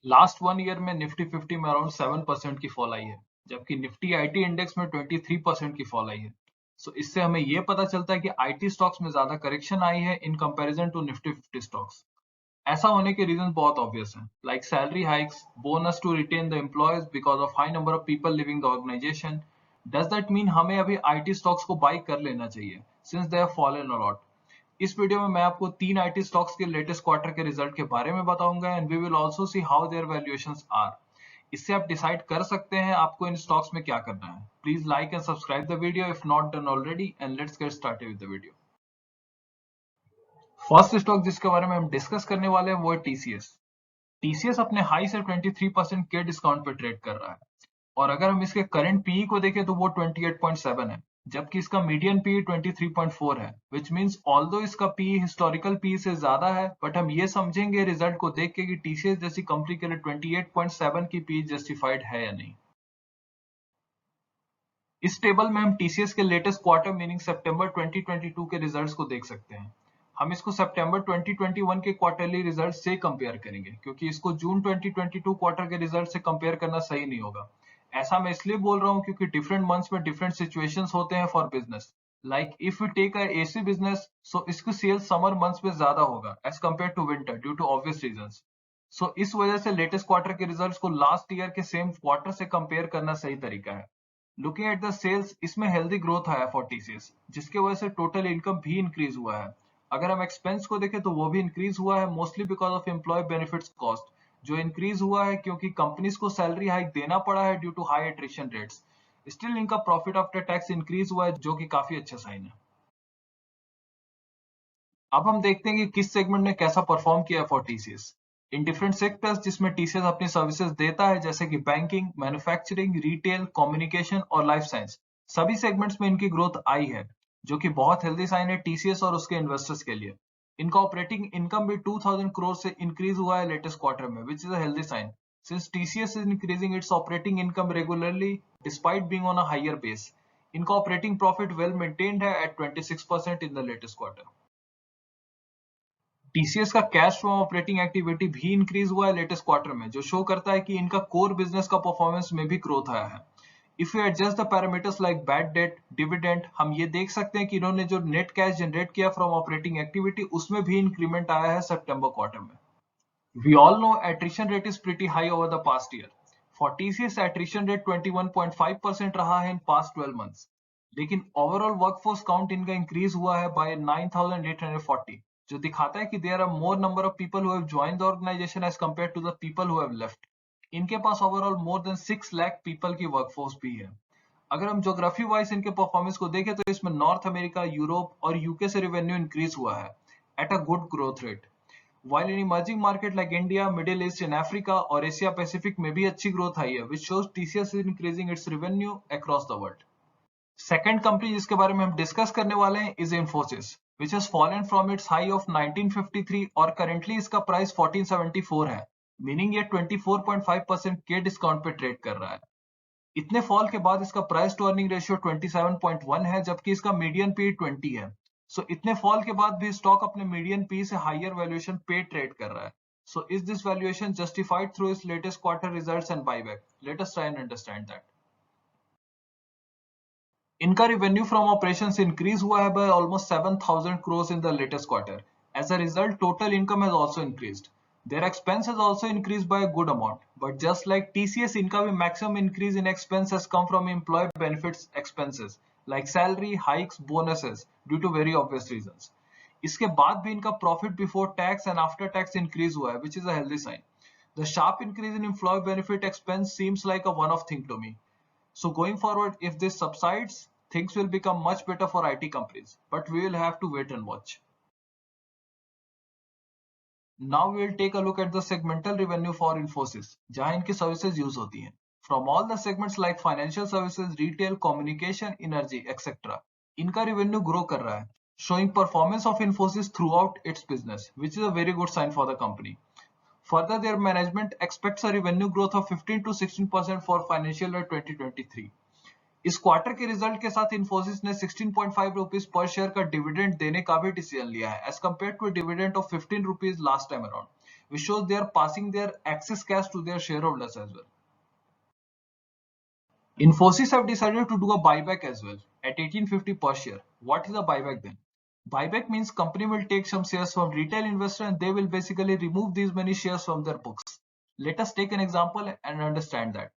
Last 1 year में Nifty 50 में around 7% की फॉल आई है, जबकि निफ्टी आईटी इंडेक्स में 23% की फॉल आई है। सो इससे हमें यह पता चलता है कि आईटी स्टॉक्स में ज्यादा करेक्शन आई है in comparison to Nifty 50 stocks. ऐसा होने के रीजन बहुत ऑब्वियस हैं, like salary hikes, bonus to retain the employees because of high number of people living the organisation. Does that mean हमें अभी आईटी स्टॉक्स को बाई कर लेना चाहिए since they have fallen a lot? इस video में मैं आपको 3 आईटी स्टॉक्स के लेटेस्ट क्वार्टर के रिजल्ट के बारे में बताऊंगा and we will also see how their valuations are. इससे आप डिसाइड कर सकते हैं आपको इन स्टॉक्स में क्या करना है। Please like and subscribe the video if not done already and let's get started with the video. First stock जिसके बारे में हम डिस्कस करने वाले हैं वो है टीसीएस। टीसीएस अपने हाई से 23% के डिस्काउंट पे ट्रेड कर रहा है, और अगर हम इसके करंट पीई को देखें तो वो 28.7 है, जबकि इसका मीडियन पीई 23.4 है, विच मींस ऑल्दो इसका पीई हिस्टोरिकल पीई से ज्यादा है, बट हम ये समझेंगे रिजल्ट को देख के कि टीसीएस जैसी कंपनी के लिए 28.7 की पीई जस्टिफाइड है या नहीं। इस टेबल में हम टीसीएस के लेटेस्ट क्वार्टर मीनिंग सितंबर 2022 के रिजल्ट्स को देख सकते हैं। हम इसको सितंबर 2021 के क्वार्टरली रिजल्ट से कंपेयर करेंगे, क्योंकि इसको जून 2022 क्वार्टर के रिजल्ट से कंपेयर करना सही नहीं होगा। ऐसा मैं इसलिए बोल रहा हूँ क्योंकि डिफरेंट मंथ्स में डिफरेंट सिचुएशंस होते हैं for business. Like if we take a AC business, so इसकी सेल्स समर मंथ्स में ज्यादा होगा as compare to winter due to obvious reasons. So इस वजह से लेटेस्ट क्वार्टर के रिजल्ट्स को लास्ट ईयर के सेम क्वार्टर से कंपेयर करना सही तरीका है। लुकिंग एट द सेल्स, इसमें हेल्दी ग्रोथ आया फॉर टीसीएस, जिसकी वजह से टोटल इनकम भी इंक्रीज हुआ है। अगर हम एक्सपेंस को देखें तो वो भी इंक्रीज हुआ है, mostly because of employee benefits cost, जो इंक्रीज हुआ है क्योंकि कंपनीज को सैलरी हाइक देना पड़ा है due to high attrition rates. Still इनका प्रॉफिट आफ्टर टैक्स इंक्रीज हुआ है, जो कि काफी अच्छा साइन है। अब हम देखते हैं कि किस सेगमेंट ने कैसा परफॉर्म किया for TCS in different sectors जिसमें टीसीएस अपनी सर्विसेज देता है, जैसे कि बैंकिंग, मैन्युफैक्चरिंग, रिटेल, कम्युनिकेशन और लाइफ साइंस। सभी सेगमेंट्स में इनकी ग्रोथ आई है, जो कि बहुत हेल्दी साइन है टीसीएस और उसके इन्वेस्टर्स के लिए। इनका ऑपरेटिंग इनकम भी 2000 करोड़ से इंक्रीज हुआ है लेटेस्ट क्वार्टर में, which is a healthy sign since TCS is increasing its operating income regularly despite being on a higher base. इनका ऑपरेटिंग प्रॉफिट वेल मेंटेन्ड है at 26% in the latest quarter. TCS का cash flow operating activity भी increase हुआ है latest quarter में, जो show करता है कि इनका कोर बिजनेस का परफॉर्मेंस में भी ग्रोथ आया है। If you adjust the parameters like bad debt, dividend, हम ये देख सकते हैं कि इन्होंने जो नेट कैश जनरेट किया फ्रॉम ऑपरेटिंग एक्टिविटी, उसमें भी इंक्रीमेंट आया है सितंबर क्वार्टर में। We all know attrition rate is pretty high over the past year. For TCS, attrition rate 21.5% रहा है in past 12 months. लेकिन overall workforce count इनका increase हुआ है by 9,840, जो दिखाता है कि there are more number of people who have joined the organization as compared to the people who have left. इनके पास overall more than 6 lakh people की workforce भी है। अगर हम ज्योग्राफी वाइज इनके परफॉर्मेंस को देखें तो इसमें नॉर्थ अमेरिका, यूरोप और यूके से रेवेन्यू इंक्रीज हुआ है at a good growth rate, while in emerging market like India, Middle East and Africa और Asia Pacific में भी अच्छी ग्रोथ आई है, which shows TCS is increasing its revenue across the world. Second company जिसके बारे में हम डिस्कस करने वाले हैं is Infosys, which has fallen from its high of 1953 और currently इसका प्राइस 1474 है, मीनिंग ये 24.5% के डिस्काउंट पे ट्रेड कर रहा है। इतने फॉल के बाद इसका प्राइस टू अर्निंग रेशियो 27.1 है, जबकि इसका मीडियन पी 20 है। सो इतने फॉल के बाद भी स्टॉक अपने मीडियन पी से हायर वैल्यूएशन पे ट्रेड कर रहा है। So is this valuation justified through इस latest quarter results and buyback? Let us try and understand that. इनका रेवेन्यू फ्रॉम ऑपरेशंस इंक्रीज हुआ है by almost 7,000 crores in the latest quarter. As a result total income has also increased. Their expense has also increased by a good amount, but just like TCS, इनका भी maximum increase in expense has come from employee benefits expenses like salary hikes, bonuses due to very obvious reasons. इसके बाद भी इनका profit before tax and after tax increase हुआ है, which is a healthy sign. The sharp increase in employee benefit expense seems like a one-off thing to me. So going forward, if this subsides, things will become much better for IT companies, but we will have to wait and watch. Now we will take a look at the segmental revenue for Infosys, जहां इनकी services use होती हैं. From all the segments like financial services, retail, communication, energy, etc. इनका revenue grow कर रहा है, showing performance of Infosys throughout its business, which is a very good sign for the company. Further, their management expects a revenue growth of 15 to 16% for financial year 2023. इस quarter के result के साथ इन्फोसिस ने 16.5 rupees per share का dividend देने का भी decision लिया है, as compare to dividend of 15 rupees last time around, which shows they are passing their excess cash to their shareholders as well. Infosys have decided to do a buyback as well at 1850 per share. What is a buyback then? Buyback means company will take some shares from retail investor and they will basically remove these many shares from their books. Let us take an example and understand that.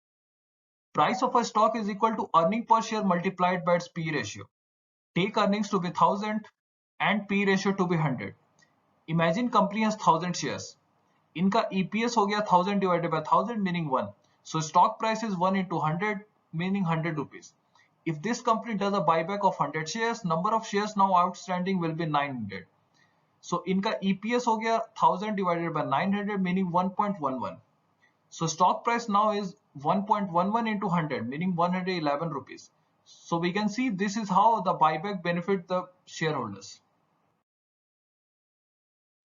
Price of a stock is equal to earning per share multiplied by its P ratio. Take earnings to be 1000 and P ratio to be 100. Imagine company has 1000 shares. इनका EPS हो गया 1000 divided by 1000 meaning 1. So stock price is 1 into 100 meaning 100 rupees. If this company does a buyback of 100 shares, number of shares now outstanding will be 900. So इनका EPS हो गया 1000 divided by 900 meaning 1.11. So stock price now is 1.11 into 100 meaning 111 rupees. So we can see this is how the buyback benefit the shareholders.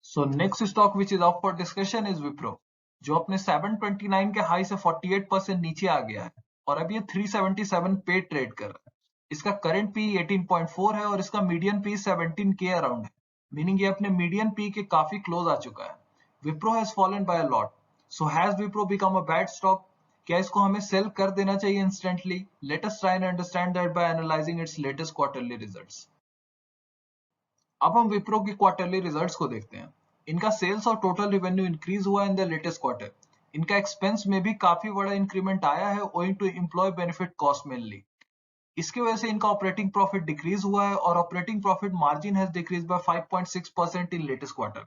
So next stock which is up for discussion is Wipro, जो अपने 729 के high से 48% नीचे आ गया है और अब ये 377 पे ट्रेड कर रहा है. इसका करंट पी 18.4 है और इसका मीडियन पी 17 के अराउंड है, मीनिंग ये अपने मीडियन पी के काफी क्लोज आ चुका है. Wipro has fallen by a lot. So has Wipro become a bad stock? क्या इसको हमें सेल कर देना चाहिए instantly? Let us try and understand that by analyzing its latest quarterly results. अब हम विप्रो की क्वार्टरली रिजल्ट्स को देखते हैं. इनका सेल्स और टोटल रेवेन्यू इंक्रीज हुआ इन द लेटेस्ट क्वार्टर. इनका एक्सपेंस में भी काफी बड़ा इंक्रीमेंट आया है owing to employee benefit cost mainly. इसकी वजह से इनका ऑपरेटिंग प्रॉफिट डिक्रीज हुआ है और operating profit margin has decrease by 5.6% in latest quarter.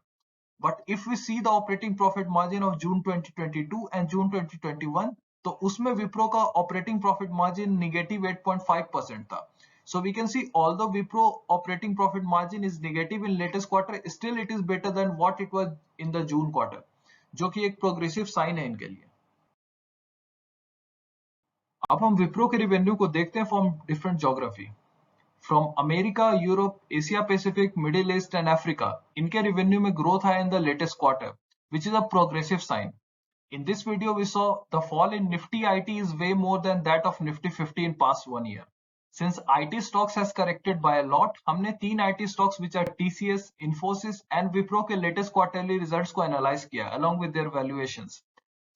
But if we see the operating profit margin of June 2022 and June 2021, तो उसमें विप्रो का operating profit margin negative 8.5% था. So we can see although Wipro operating profit margin is negative in latest quarter, still it is better than what it was in the June quarter, जो कि एक progressive sign है इनके लिए. अब हम विप्रो के रेवेन्यू को देखते हैं from different geography. From America, Europe, Asia Pacific, Middle East and Africa, इनके revenue में growth है in the latest quarter, which is a progressive sign. In this video, we saw the fall in Nifty IT is way more than that of Nifty 50 in past 1 year. Since IT stocks has corrected by a lot, हमने 3 IT stocks which are TCS, Infosys and Wipro के latest quarterly results को analyze किया along with their valuations.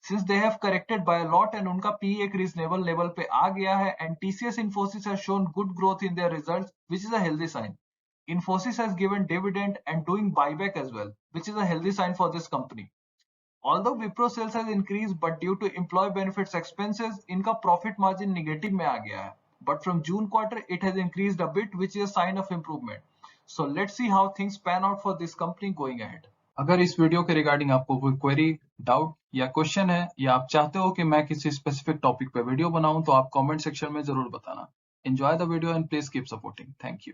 Since they have corrected by a lot and उनका PE एक reasonable level पे आ गया है and TCS Infosys has shown good growth in their results, which is a healthy sign. Infosys has given dividend and doing buyback as well, which is a healthy sign for this company. Although Wipro sales has increased, but due to employee benefits expenses, इनका profit margin negative में आ गया है. But from June quarter, it has increased a bit, which is a sign of improvement. So let's see how things pan out for this company going ahead. अगर इस video के regarding आपको कोई query, doubt या question है या आप चाहते हो कि मैं किसी स्पेसिफिक टॉपिक पे वीडियो बनाऊं तो आप कमेंट सेक्शन में जरूर बताना. Enjoy the video and please keep supporting. Thank you.